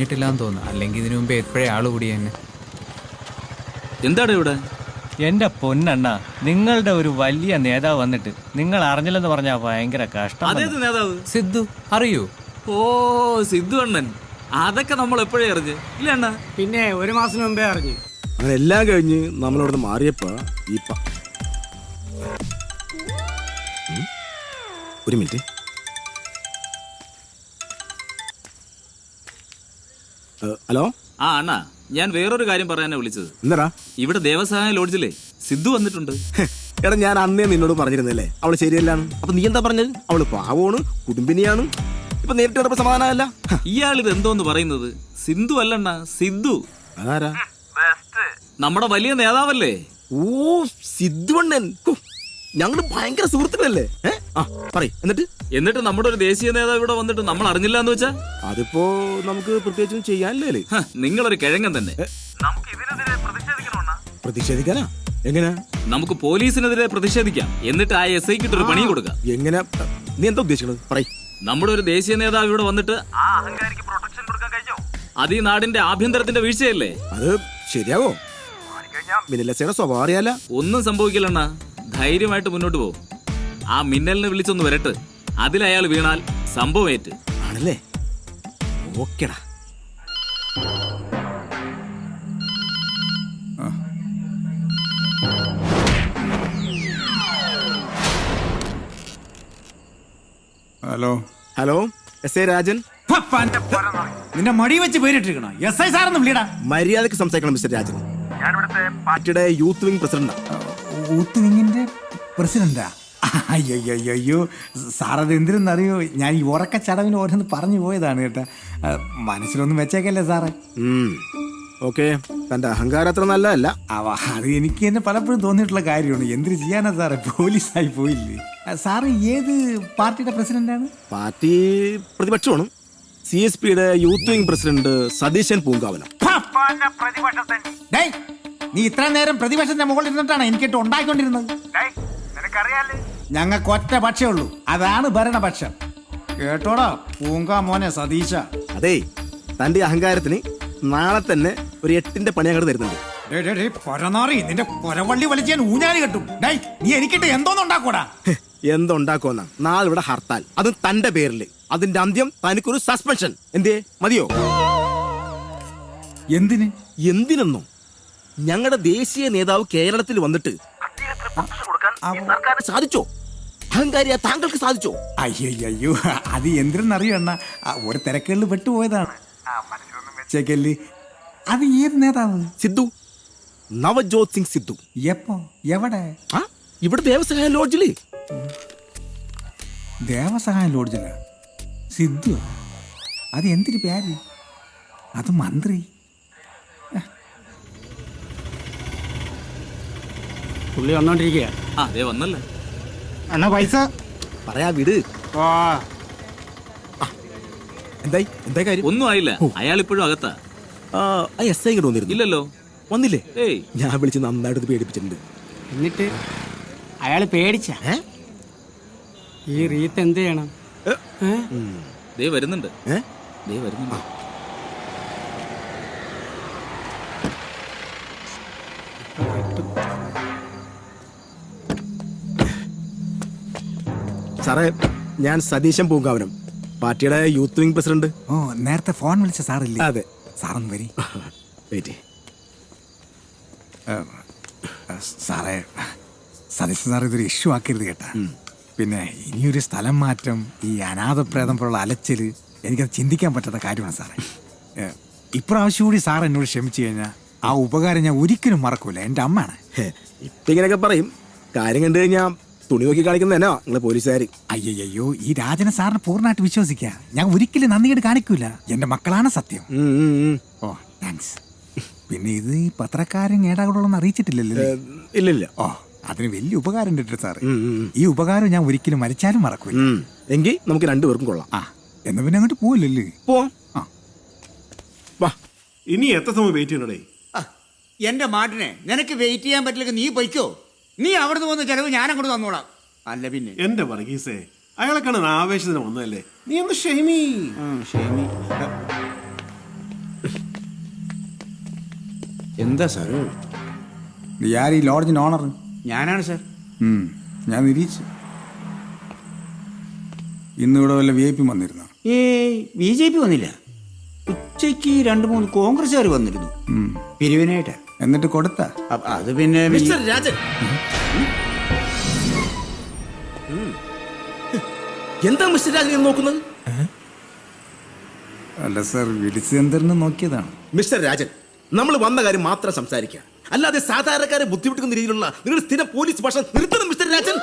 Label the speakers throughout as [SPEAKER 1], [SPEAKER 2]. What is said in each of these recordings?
[SPEAKER 1] ില്ലാന്ന് തോന്നുന്നു. അല്ലെങ്കിൽ ഇതിനു മുമ്പ് എപ്പോഴേ ആള് കൂടി തന്നെ.
[SPEAKER 2] എന്താണ് ഇവിടെ?
[SPEAKER 3] എന്റെ പൊന്നണ്ണ, നിങ്ങളുടെ ഒരു വലിയ നേതാവ് വന്നിട്ട് നിങ്ങൾ അറിഞ്ഞില്ലെന്ന് പറഞ്ഞാ ഭയങ്കര കഷ്ടം.
[SPEAKER 2] അതേത് നേതാവ്?
[SPEAKER 1] സിദ്ധു അറിയൂ?
[SPEAKER 2] ഓ, സിദ്ധു അണ്ണൻ. അതൊക്കെ നമ്മൾ എപ്പോഴേ അറിഞ്ഞ് ഇല്ല അണ്ണ?
[SPEAKER 4] പിന്നെ ഒരു മാസം മുമ്പേ അറിഞ്ഞു.
[SPEAKER 5] അങ്ങനെ എല്ലാം കഴിഞ്ഞ് നമ്മളിവിടെ മാറിയപ്പോ ഒരു മിനിറ്റ്. ഹലോ.
[SPEAKER 2] ആ അണ്ണാ, ഞാൻ വേറൊരു കാര്യം പറയാനാ വിളിച്ചത്.
[SPEAKER 5] എന്താ?
[SPEAKER 2] ഇവിടെ ദേവസഹായ ലോഡ്ജിലെ സിദ്ധു വന്നിട്ടുണ്ട്.
[SPEAKER 5] എടാ, ഞാൻ അന്നേ നിന്നോട് പറഞ്ഞിരുന്നല്ലേ അവള് ശരിയല്ലാണ്. അപ്പൊ നീ എന്താ പറഞ്ഞത്? അവള് പാവമാണ്, കുടുംബിനിയാണ്. ഇപ്പൊ നേരിട്ട് കിടപ്പ സമാധാനമല്ല.
[SPEAKER 2] ഇയാളിത് എന്തോന്ന് പറയുന്നത്? സിന്ധു അല്ലണ്ണ, സിദ്ധു.
[SPEAKER 5] അതാരാ?
[SPEAKER 2] നമ്മുടെ വലിയ നേതാവല്ലേ?
[SPEAKER 5] ഓ, സിദ്ധുവണ്ണൻ. ഞങ്ങള് ഭയങ്കര സുഹൃത്തുക്കളല്ലേ? എന്നിട്ട്
[SPEAKER 2] നമ്മുടെ ഒരു ദേശീയ നേതാവ് ഇവിടെ വന്നിട്ട് നമ്മൾ അറിഞ്ഞില്ല എന്ന് വെച്ചാ?
[SPEAKER 5] അതിപ്പോ നമുക്ക് പ്രത്യേകിച്ചും ചെയ്യാനില്ലേ?
[SPEAKER 2] നിങ്ങളൊരു കിഴങ്ങൻ തന്നെ.
[SPEAKER 5] പ്രതിഷേധിക്കാനാ? എങ്ങനെ?
[SPEAKER 2] നമുക്ക് പോലീസിനെതിരെ പ്രതിഷേധിക്കാം. എന്നിട്ട് ആ എസ് ഐക്ക് ഇട്ടൊരു പണി കൊടുക്കാം.
[SPEAKER 5] എങ്ങനെ? നീ എന്താ ഉദ്ദേശിക്കുന്നത്?
[SPEAKER 2] നമ്മുടെ ഒരു ദേശീയ നേതാവ് ഇവിടെ വന്നിട്ട് ആ അഹങ്കാരിക്ക് പ്രൊട്ടക്ഷൻ കൊടുക്കാൻ കഴിഞ്ഞോ? അത് ഈ നാടിന്റെ ആഭ്യന്തരത്തിന്റെ വീഴ്ചയല്ലേ?
[SPEAKER 5] അത് ശരിയാവോ? മിന്നലസയുടെ സ്വഭാവം അറിയാല.
[SPEAKER 2] ഒന്നും സംഭവിക്കില്ലണ്ണ, ധൈര്യമായിട്ട് മുന്നോട്ട് പോകും. ആ മിന്നലിനെ വിളിച്ചൊന്ന് വരട്ട്. അതിലയാൾ വീണാൽ സംഭവമേറ്റ്.
[SPEAKER 5] ആണല്ലേ? ഓക്കെടാ.
[SPEAKER 6] Hello.
[SPEAKER 5] Hello, S I Rajan.
[SPEAKER 6] നിന്റെ മടി വെച്ച് പേരിട്ടിരിക്കണോ? S I സാറൊന്നും വിളിയടാ.
[SPEAKER 5] മര്യാദക്ക് സംസാരിക്കണം മിസ്റ്റർ രാജൻ. പാർട്ടിയുടെ യൂത്ത് വിംഗ് പ്രസിഡന്റാ.
[SPEAKER 6] യൂത്ത് വിങ്ങിന്റെ പ്രസിഡന്റാ? അയ്യോ സാറത് എന്തിനെന്നറിയോ, ഞാൻ ഈ ഉറക്ക ചടവിന് ഓരോന്ന് പറഞ്ഞു പോയതാണ് കേട്ടാ. മനസ്സിലൊന്നും വെച്ചേക്കല്ലേ സാറേ?
[SPEAKER 5] ഓക്കെ, തന്റെ അഹങ്കാരം അത്ര നല്ലതല്ല.
[SPEAKER 6] അത് എനിക്ക് തന്നെ പലപ്പോഴും തോന്നിയിട്ടുള്ള കാര്യമാണ്. എന്തിനു ചെയ്യാനാ സാറേ, പോലീസായി പോയില്ലേ. സാറ് ഏത് പാർട്ടിയുടെ പ്രസിഡന്റാണ്?
[SPEAKER 5] പാർട്ടി പ്രതിപക്ഷമാണ്. CSPയുടെ youth wing president Satheesan Poonkavanam.
[SPEAKER 6] നീ ഇത്ര നേരം പ്രതിപക്ഷത്തിന്റെ മുകളിൽ ഇരുന്നിട്ടാണ് എനിക്കിട്ട് ഉണ്ടാക്കിക്കൊണ്ടിരുന്നത്. ഞങ്ങൾക്ക് ഒറ്റ പക്ഷേ ഉള്ളൂ, അതാണ് ഭരണപക്ഷം. കേട്ടോടാ പൂങ്കാ മോനെ സതീശ.
[SPEAKER 5] അതെ, തന്റെ അഹങ്കാരത്തിന് നാളെ തന്നെ ഒരു 8ന്റെ പണി അങ്ങോട്ട് തരുന്നുണ്ട്.
[SPEAKER 6] നിന്റെ കൊരവള്ളി വലിച്ച് ഞാൻ ഊഞ്ഞാലി കെട്ടും. നീ എനിക്കിട്ട് എന്തോന്നുണ്ടാക്കൂടാ?
[SPEAKER 5] എന്തുണ്ടാക്കുമെന്ന? നാളെ ഇവിടെ ഹർത്താൽ, അതും തന്റെ പേരില്. അതിന്റെ അന്ത്യം തനിക്കൊരു സസ്പെൻഷൻ. എന്തേ, മതിയോ? എന്തിനെന്നോ? ഞങ്ങളുടെ ദേശീയ നേതാവ് കേരളത്തിൽ വന്നിട്ട് സാധിച്ചോ? അഹങ്കാരിയാ താങ്കൾക്ക് സാധിച്ചോ?
[SPEAKER 6] അയ്യോ, അത് എന്തിനെന്നറിയണ്ണ, ഒരു തിരക്കുകളിൽ പെട്ടുപോയതാണ്. മനസ്സിലൊന്നും. അത് ഏത് നേതാവ്?
[SPEAKER 5] സിദ്ധു, നവജോത് സിംഗ് സിദ്ധു.
[SPEAKER 6] എപ്പോ? എവിടെ?
[SPEAKER 5] ഇവിടെ ദേവസഹായ ലോഡ്ജില്.
[SPEAKER 6] ദേവസഹായ ലോഡ്ജില് സിദ്ധു? അത് എന്തിന് പേര്? അത് മന്ത്രി.
[SPEAKER 4] പുള്ളി വന്നോണ്ടിരിക്കുക.
[SPEAKER 2] വന്നല്ലേ
[SPEAKER 4] എന്നാ പൈസ
[SPEAKER 5] പറയാ, വിട്. എന്തായി കാര്യം?
[SPEAKER 2] ഒന്നും ആയില്ല. അയാൾ ഇപ്പോഴും അകത്താ.
[SPEAKER 5] എസ് ഐ ഇങ്ങോട്ട് വന്നിരുന്നു.
[SPEAKER 2] ഇല്ലല്ലോ.
[SPEAKER 5] വന്നില്ലേ?
[SPEAKER 2] ഏയ്,
[SPEAKER 5] ഞാൻ വിളിച്ച് നന്നായിട്ട് പേടിപ്പിച്ചിട്ടുണ്ട്.
[SPEAKER 4] എന്നിട്ട് അയാള് പേടിച്ച ഈ റീത്ത് എന്ത് ചെയ്യണം?
[SPEAKER 2] വരുന്നുണ്ട്.
[SPEAKER 5] സാറേ, ഞാൻ സതീശൻ പൂങ്കാവനം, പാർട്ടിയുടെ യൂത്ത് വിംഗ് പ്രസിഡന്റ്.
[SPEAKER 6] ഓ, നേരത്തെ ഫോൺ വിളിച്ച സാറില്ലേ?
[SPEAKER 5] അതെ.
[SPEAKER 6] സാറൊന്ന് വരി.
[SPEAKER 5] വെയിറ്റ്.
[SPEAKER 6] സാറേ, സതീശൻ സാർ ഇതൊരു ഇഷ്യൂ ആക്കരുത് കേട്ടാ. പിന്നെ ഇനിയൊരു സ്ഥലം മാറ്റം, ഈ അനാഥപ്രേതം പോലുള്ള അലച്ചില്, എനിക്കത് ചിന്തിക്കാൻ പറ്റാത്ത കാര്യമാണ് സാറേ. ഇപ്രാവശ്യം കൂടി സാർ എന്നോട് ക്ഷമിച്ചു കഴിഞ്ഞാൽ ആ ഉപകാരം ഞാൻ ഒരിക്കലും മറക്കൂല. എൻ്റെ അമ്മയാണ്.
[SPEAKER 5] ഇപ്പൊ ഇങ്ങനെയൊക്കെ പറയും, കാര്യം കണ്ടു കഴിഞ്ഞാൽ തുണി നോക്കി കാണിക്കുന്നതന്നെ നിങ്ങളെ പോലീസുകാർ.
[SPEAKER 6] അയ്യോ, ഈ രാജനെ സാറിന് പൂർണ്ണമായിട്ട് വിശ്വസിക്കാം. ഞാൻ ഒരിക്കലും നന്ദികേട് കാണിക്കൂല. എൻ്റെ മക്കളാണ് സത്യം. ഓ, താങ്ക്സ്. പിന്നെ ഇത് ഈ പത്രക്കാരൻ ഏടാകൂടൊന്നും അറിയിച്ചിട്ടില്ലല്ലോ?
[SPEAKER 5] ഇല്ലില്ല.
[SPEAKER 6] ഓ, അതിന് വലിയ ഉപകാരം ഉണ്ട് സാറേ. ഈ ഉപകാരം ഞാൻ ഒരിക്കലും മരിച്ചാലും മറക്കൂല.
[SPEAKER 5] എങ്കിൽ നമുക്ക് രണ്ടുപേർക്കും കൊള്ളാം.
[SPEAKER 6] എന്നാ പിന്നെ അങ്ങോട്ട് പോവില്ലല്ലേ?
[SPEAKER 5] പോവാം.
[SPEAKER 7] ഇനി എത്ര സമയം വെയിറ്റ് ചെയ്യണേ?
[SPEAKER 8] എന്റെ മാട്ടിനെ നിനക്ക് വെയിറ്റ് ചെയ്യാൻ പറ്റില്ലെങ്കിൽ നീ പൊയ്ക്കോ. നീ അവിടുന്ന് പോകുന്ന ചെലവ് ഞാൻ അങ്ങോട്ട് തന്നോളാം. അല്ല പിന്നെ
[SPEAKER 7] എന്റെ വർഗീസേ, അയാളെ കാണാൻ ആവേശത്തിന് വന്നതല്ലേ, നീ ഒന്ന് ക്ഷമി.
[SPEAKER 8] എന്താ സാർ?
[SPEAKER 6] ആര് ഈ ലോഡ്ജിന് ഓണർ?
[SPEAKER 8] ഞാനാണ് സാർ.
[SPEAKER 6] ഞാൻ നിരീക്ഷിച്ചു. ഇന്നിവിടെ വല്ല VIP വന്നിരുന്നു?
[SPEAKER 8] BJP വന്നില്ല. ഉച്ചയ്ക്ക് 2-3 കോൺഗ്രസ്സുകാർ വന്നിരുന്നു പിരിവിനായിട്ട്.
[SPEAKER 6] എന്നിട്ട് കൊടുത്ത?
[SPEAKER 8] അത് പിന്നെ
[SPEAKER 5] മിസ്റ്റർ രാജൻ, എന്താ മിസ്റ്റർ രാജൻ നോക്കുന്നത്?
[SPEAKER 6] അല്ല സാർ, വിളിച്ചെന്തരന്ന് നോക്കിയതാണ്.
[SPEAKER 5] മിസ്റ്റർ രാജൻ, നമ്മൾ വന്ന കാര്യം മാത്രം സംസാരിക്കുക, അല്ലാതെ സാധാരണക്കാരെ ബുദ്ധിമുട്ടുന്ന രീതിയിലുള്ള നിങ്ങളുടെ സ്ഥിരം പോലീസ് ഭാഷ നിർത്തണം മിസ്റ്റർ രാജൻ.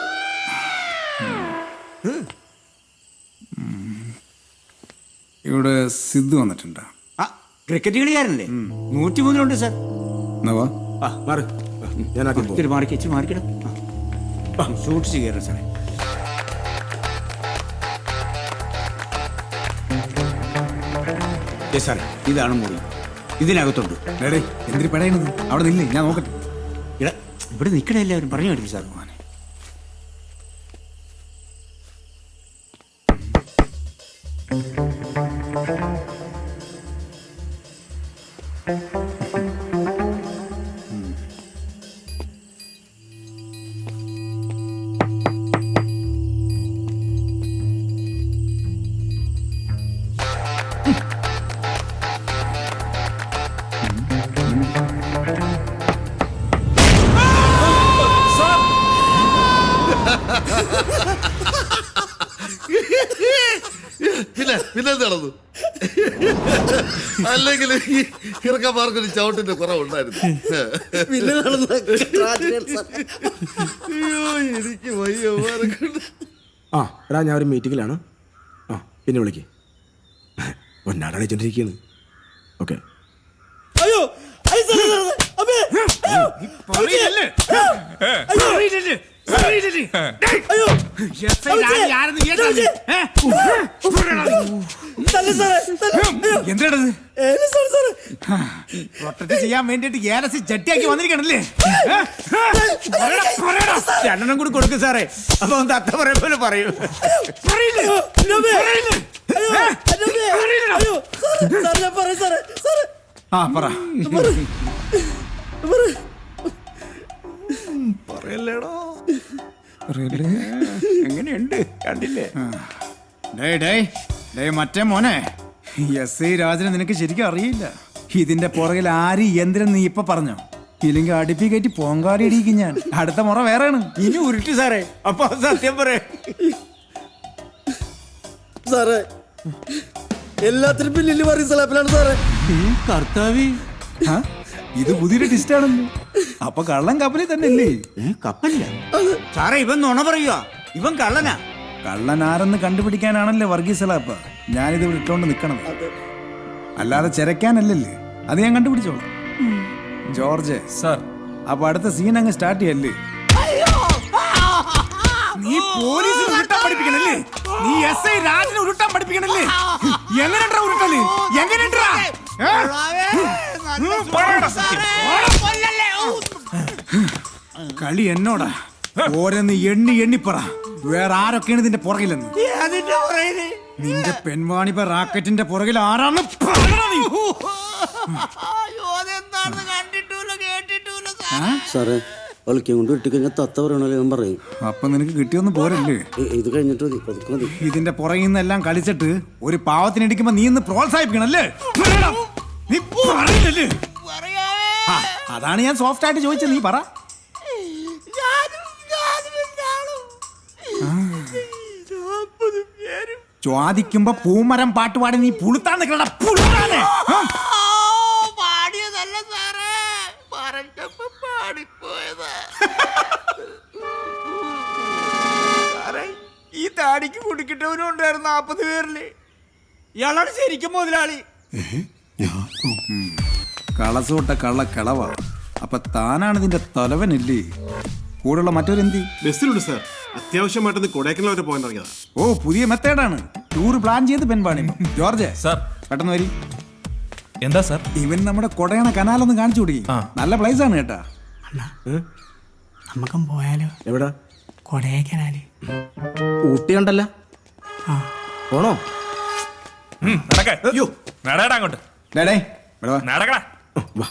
[SPEAKER 6] ഇവിടെ സിദ്ധു വന്നിട്ടുണ്ടോ?
[SPEAKER 8] ക്രിക്കറ്റ് കളിക്കാരനല്ലേ? 103 സാർ.
[SPEAKER 6] എന്നാ
[SPEAKER 5] ഞാൻ ആദ്യം പോകും.
[SPEAKER 8] മാറിക്കിടും സൂക്ഷിച്ച് കയറും സാറേ. സാറേ, ഇതാണ് മുറി. ഇതിനകത്തുണ്ട്.
[SPEAKER 6] എന്തിനു പടയണത്? അവിടെ നില്ലേ, ഞാൻ നോക്കട്ടെ.
[SPEAKER 8] ഇവിടെ നിൽക്കണ എല്ലാവരും പറഞ്ഞു കേട്ടില്ല സാർ.
[SPEAKER 9] പിന്നെ നടന്നു. അല്ലെങ്കിൽ ഈ ഇറക്കമാർക്കൊരു ചവിട്ടിന്റെ കുറവുണ്ടായിരുന്നു. അയ്യോ, എനിക്ക് വയ്യ.
[SPEAKER 5] എടാ, ഞാൻ ഒരു മീറ്റിങ്ങിലാണ്. പിന്നെ വിളിക്ക്. ഒന്നാടളിച്ചോണ്ടിരിക്കുന്നു. ഓക്കെ. അയ്യോ,
[SPEAKER 6] എന്താണത്? പ്രൊട്ടക്ട് ചെയ്യാൻ വേണ്ടിട്ട് ഏലസി ചട്ടിയാക്കി വന്നിരിക്കണല്ലേ?
[SPEAKER 8] രണ്ടെണ്ണം കൂടി കൊടുക്കും സാറേ. അപ്പൊ തത്ത പറയും പോലെ പറയൂ.
[SPEAKER 6] പറ.
[SPEAKER 8] എങ്ങനെയുണ്ട് കണ്ടില്ലേ?
[SPEAKER 6] മറ്റേ മോനെ, SI രാജനെ നിനക്ക് ശരിക്കും അറിയില്ല. ഇതിന്റെ പുറകിൽ ആര് യന്ത്രം നീ ഇപ്പൊ പറഞ്ഞോ? ഇല്ലെങ്കിൽ അടുപ്പി കയറ്റി പോങ്കാടി ഇടിക്കും ഞാൻ. അടുത്ത മുറ വേറെയാണ്.
[SPEAKER 8] ഇനി ഉരുട്ടി സാറേ. അപ്പൊ സത്യം പറ
[SPEAKER 9] സാറേ, എല്ലാത്തിനും പിന്നിൽ പറയും സലാപ്പിലാണ് സാറേ.
[SPEAKER 8] കർത്താവി,
[SPEAKER 6] ഇത് പുതിയൊരു ടിസ്റ്റാണല്ലോ. അപ്പൊ കള്ളൻ കപ്പലിൽ തന്നെ അല്ലേ?
[SPEAKER 8] കപ്പലില്ല സാറേ. ഇവൻ നുണ പറയുക. ഇവൻ കള്ളനാ.
[SPEAKER 6] കള്ളൻ ആരെന്ന് കണ്ടുപിടിക്കാനാണല്ലേ വർഗീസ് സലാപ്പ ഞാനിത് ഇവിടെ ഇട്ടോണ്ട് നിക്കണത്. അല്ലാതെ ചെരക്കാനല്ലല്ലേ. അത് ഞാൻ കണ്ടുപിടിച്ചോളാം. ജോർജ്
[SPEAKER 3] സാർ,
[SPEAKER 6] അപ്പൊ അടുത്ത സീൻ അങ്ങ് സ്റ്റാർട്ട് ചെയ്യല്ലേ? നീ പോലീസ് ഉരുട്ടാൻ പഠിപ്പിക്കണല്ലേ? നീ SI രാജനെ ഉരുട്ടാൻ പഠിപ്പിക്കണല്ലേ? എങ്ങനെയുണ്ടാ ഉരുട്ടല്? എങ്ങനെയുണ്ടാ? കളി എന്നോടാ. ഓരോന്ന് എണ്ണിപ്പറ. വേറെ ആരൊക്കെയാണ് ഇതിന്റെ പുറകിലെന്ന്? നിന്റെ പെൺവാണിപ്പ റാക്കറ്റിന്റെ പുറകിൽ ആരാണ്?
[SPEAKER 9] സാറേ, ഒളിക്കം കൊണ്ട് ഇട്ടിക്കഴിഞ്ഞാൽ തത്ത പറയണല്ലോ ഞാൻ പറയും.
[SPEAKER 6] അപ്പൊ നിനക്ക് കിട്ടിയൊന്നും പോരല്ലേ?
[SPEAKER 9] ഇത് കഴിഞ്ഞിട്ട് മതി, പതുക്കെ മതി.
[SPEAKER 6] ഇതിന്റെ പുറകിൽ നിന്നെല്ലാം കളിച്ചിട്ട് ഒരു പാവത്തിനിടിക്കുമ്പോ നീ ഇന്ന് പ്രോത്സാഹിപ്പിക്കണല്ലേ? നീ പറയില്ലല്ലേ? അതാണ് ഞാൻ സോഫ്റ്റ് ആയിട്ട് ചോദിച്ചത്. നീ പറ. ചോദിക്കുമ്പോ പൂമരം പാട്ടുപാടി നീ പുളുത്താൻ നിൽക്കണ പുളുത്താനെ.
[SPEAKER 8] ഈ താടിക്ക് കുടിക്കിട്ടവനും ഉണ്ടായിരുന്നു 40 പേരില്. ഇയാളാണ് ശരിക്കും മുതലാളി.
[SPEAKER 6] കളസോട്ട കള്ളക്കളവാ. അപ്പൊ താനാണ് ഇതിന്റെ തലവനല്ലേ? കൂടെയുള്ള മറ്റൊരെന്തി?
[SPEAKER 7] ബസ്സിലുണ്ട് സാർ. അത്യാവശ്യമായിട്ടൊന്ന് കൊടൈക്കനാൽ വരെ പോകാൻ ഇറങ്ങിയതാ.
[SPEAKER 6] ഓ, പുതിയ മെത്തേഡാണ്. ടൂർ പ്ലാൻ ചെയ്ത് പെൺപാണി. ജോർജ്
[SPEAKER 3] സാർ,
[SPEAKER 6] പെട്ടെന്ന് വരി.
[SPEAKER 3] എന്താ സാർ?
[SPEAKER 6] ഇവൻ നമ്മുടെ കൊടയണ കനാലൊന്ന് കാണിച്ചു കൊടുക്കി. നല്ല പ്ലേസ് ആണ് കേട്ടാ.
[SPEAKER 4] നമുക്കും പോയാലോ?
[SPEAKER 5] എവിടാ?
[SPEAKER 4] കൊടൈക്കനാല്.
[SPEAKER 5] ഊട്ടി ഉണ്ടല്ലോ. പോണോ?
[SPEAKER 3] അങ്ങോട്ട്
[SPEAKER 6] ഡേടേ, ഇവിടെ വാ.
[SPEAKER 5] വാ.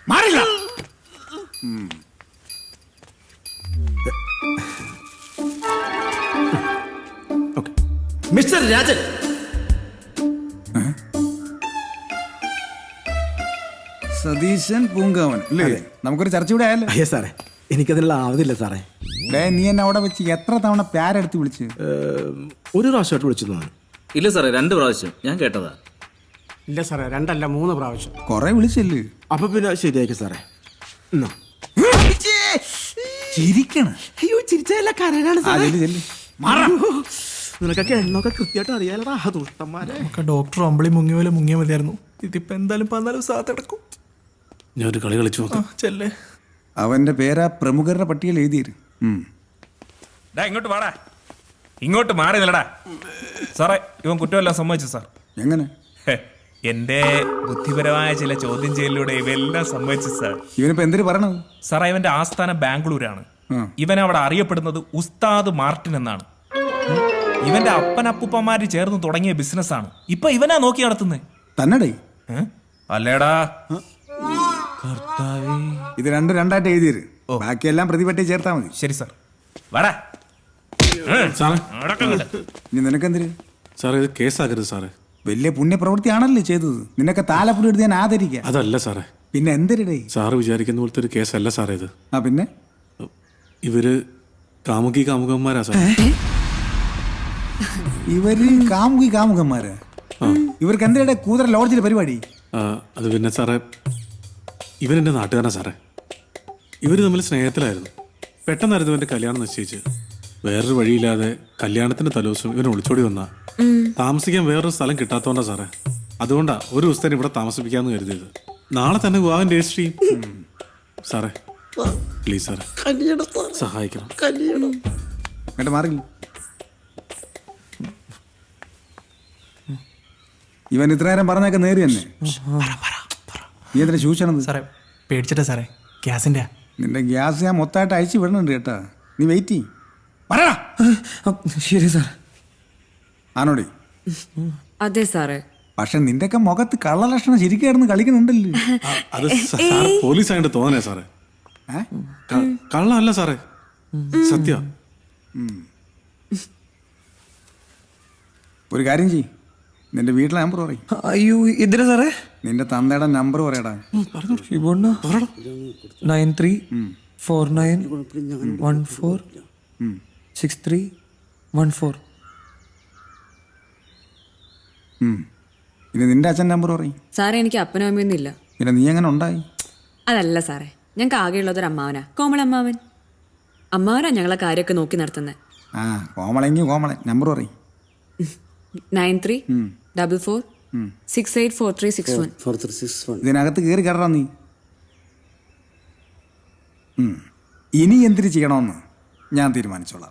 [SPEAKER 6] മാറില്ല.
[SPEAKER 5] മിസ്റ്റർ രാജൻ,
[SPEAKER 6] സതീശൻ പൂങ്കാവൻ അല്ലേ? നമുക്കൊരു ചർച്ച ഇവിടെ ആയല്ലോ.
[SPEAKER 5] അയ്യോ സാറേ, എനിക്കതിനുള്ള ആവതില്ല സാറേ.
[SPEAKER 6] നീ എന്നെ അവിടെ വെച്ച് എത്ര തവണ പ്യാരെടുത്ത് വിളിച്ച്?
[SPEAKER 5] ഒരു പ്രാവശ്യമായിട്ട് വിളിച്ചു തോന്നുന്നു.
[SPEAKER 2] ഇല്ല സാറേ, 2 പ്രാവശ്യം ഞാൻ കേട്ടതാ.
[SPEAKER 4] ഇല്ല സാറേ, 2 അല്ല 3 പ്രാവശ്യം.
[SPEAKER 6] കൊറേ വിളിച്ചല്ലേ?
[SPEAKER 5] അപ്പൊ പിന്നെ ശരിയാക്കി സാറേ. എന്നാ.
[SPEAKER 6] ചിരിക്കണ.
[SPEAKER 5] അയ്യോ ചിരിച്ചല്ല, കരനാണ് സാറേ.
[SPEAKER 6] മാറാ.
[SPEAKER 5] നിനക്കൊക്കെ എണ്ണൊക്കെ കൃത്യമായിട്ട് അറിയാലടാ ദുഷ്ടന്മാരെ.
[SPEAKER 7] ഡോക്ടർ അമ്പളി മുങ്ങിയ പോലെ മുങ്ങിയ മതിയായിരുന്നു. ഇതിപ്പോ എന്തായാലും 14 ദിവസം കിടക്കും. ഞാൻ ഒരു കളി കളിച്ചു നോക്കാം. ചെല്ലേ.
[SPEAKER 6] അവന്റെ പേരാ പ്രമുഖരുടെ പട്ടികയിൽ എഴുതിയത്.
[SPEAKER 10] ഇങ്ങോട്ട് വാടാ, ഇങ്ങോട്ട് മാറി നിലടാ. സാറേ, ഇവൻ കുറ്റമെല്ലാം സമ്മതിച്ചു സാർ.
[SPEAKER 6] എങ്ങനെ?
[SPEAKER 10] എന്റെ ബുദ്ധിപരമായ ചില ചോദ്യം ചെയ്യലിലൂടെ ഇവയെല്ലാം സമ്മതിച്ചു സാർ.
[SPEAKER 6] ഇവനിപ്പോ എന്തിനു പറയണത്?
[SPEAKER 10] സാറേ, ഇവന്റെ ആസ്ഥാനം ബാംഗ്ലൂരാണ്. ഇവൻ അവിടെ അറിയപ്പെടുന്നത് ഉസ്താദ് മാർട്ടിൻ എന്നാണ്. ഇവന്റെ അപ്പനപ്പൂപ്പന്മാര് ചേർന്ന് തുടങ്ങിയ ബിസിനസ്സാണ്. ഇപ്പൊ ഇവനാ നോക്കി നടത്തുന്നത്.
[SPEAKER 6] തന്നടേ?
[SPEAKER 10] അല്ലേടാ.
[SPEAKER 6] ഇത് രണ്ടായിട്ട് എഴുതിയത്. ബാക്കിയെല്ലാം പ്രതിപറ്റി ചേർത്താ മതി.
[SPEAKER 10] ശരി സാർ, വാടാ.
[SPEAKER 6] ഇനി നിനക്കെന്തിര്?
[SPEAKER 7] സാറേ, ഇത് കേസാക്കരുത് സാറേ.
[SPEAKER 6] വലിയ പുണ്യപ്രവൃത്തിയാണല്ലോ ചെയ്തത്. നിനക്ക് താലപ്പൊടി എടുത്ത് ഞാൻ ആദരിക്കാം.
[SPEAKER 7] അതല്ല സാറേ.
[SPEAKER 6] പിന്നെ എന്തിരടേ?
[SPEAKER 7] സാറ് വിചാരിക്കുന്ന പോലത്തെ ഒരു കേസല്ല സാറേ ഇത്.
[SPEAKER 6] പിന്നെ
[SPEAKER 7] ഇവര് കാമുകന്മാരാ സാർ.
[SPEAKER 6] ഇവര് കാമുകന്മാര്. ഇവർക്ക് എന്തിനാ കൂതറ ലോഡ്ജിലെ പരിപാടി?
[SPEAKER 7] അത് പിന്നെ സാറേ, ഇവൻ എൻ്റെ നാട്ടുകാരനാ സാറേ. ഇവര് തമ്മിൽ സ്നേഹത്തിലായിരുന്നു. പെട്ടെന്നായിരുന്നു ഇവന്റെ കല്യാണം നിശ്ചയിച്ച്. വേറൊരു വഴിയില്ലാതെ കല്യാണത്തിന്റെ തലേദിവസം ഇവൻ ഒളിച്ചോടി വന്ന താമസിക്കാൻ വേറൊരു സ്ഥലം കിട്ടാത്തോണ്ടാ സാറേ. അതുകൊണ്ടാ ഒരു ദിവസത്തേന് ഇവിടെ താമസിപ്പിക്കാന്ന് കരുതിയത്. നാളെ തന്നെ വിവാഹം രജിസ്റ്റർ ചെയ്യും. സാറേ പ്ലീസ് സാറേ, സഹായിക്കണം.
[SPEAKER 6] എന്നിട്ട് മാറില്ല. ഇവൻ ഇത്ര നേരം പറഞ്ഞൊക്കെ നേരി തന്നെ. നീ എന്തിനാ ചൂഷണത്?
[SPEAKER 7] സാറേ പേടിച്ചിട്ടാ സാറേ, ഗ്യാസിന്റെ.
[SPEAKER 6] നിന്റെ ഗ്യാസ് ഞാൻ മൊത്തമായിട്ട് അയച്ചു വിടണുണ്ട് കേട്ടാ. നീ വെയിറ്റ് ചെയ്യ്. പറയടാ.
[SPEAKER 9] ശരി സാർ.
[SPEAKER 6] ആണോടി?
[SPEAKER 11] അതെ സാറേ.
[SPEAKER 6] പക്ഷെ നിന്റെയൊക്കെ മുഖത്ത് കള്ളലക്ഷണം ശരിക്കായിരുന്നു കളിക്കുന്നുണ്ടല്ലോ.
[SPEAKER 7] അത് സാറ് പോലീസ് ആയിട്ട് തോന്നണേ സാറേ. കള്ളല്ല സാറേ, സത്യ.
[SPEAKER 6] ഒരു കാര്യം ചെയ്യ്, നിന്റെ വീട്ടിലെ നമ്പർ പറയും.
[SPEAKER 9] അയ്യോ എന്തിനാ സാറേ?
[SPEAKER 6] നിന്റെ തന്തയുടെ നമ്പർ പറയടാ.
[SPEAKER 9] 9349146314.
[SPEAKER 6] പിന്നെ നിന്റെ അച്ഛൻ നമ്പർ പറയും.
[SPEAKER 11] സാറേ, എനിക്ക് അപ്പനും അമ്മയൊന്നും ഇല്ല.
[SPEAKER 6] പിന്നെ നീ എങ്ങനെ ഉണ്ടായി?
[SPEAKER 11] അതല്ല സാറേ, ഞങ്ങൾക്ക് ആകെയുള്ളതൊരു അമ്മാവനാ, കോമളമ്മാവൻ. അമ്മാവനാ ഞങ്ങളെ കാര്യമൊക്കെ നോക്കി നടത്തുന്നത്.
[SPEAKER 6] കോമളെങ്കിൽ കോമളൻ നമ്പർ പറയും.
[SPEAKER 11] 9344684361.
[SPEAKER 6] ഇതിനകത്ത് കയറി കയറാ നീ. ഇനി എന്തിനു ചെയ്യണമെന്ന് ഞാൻ തീരുമാനിച്ചോളാം.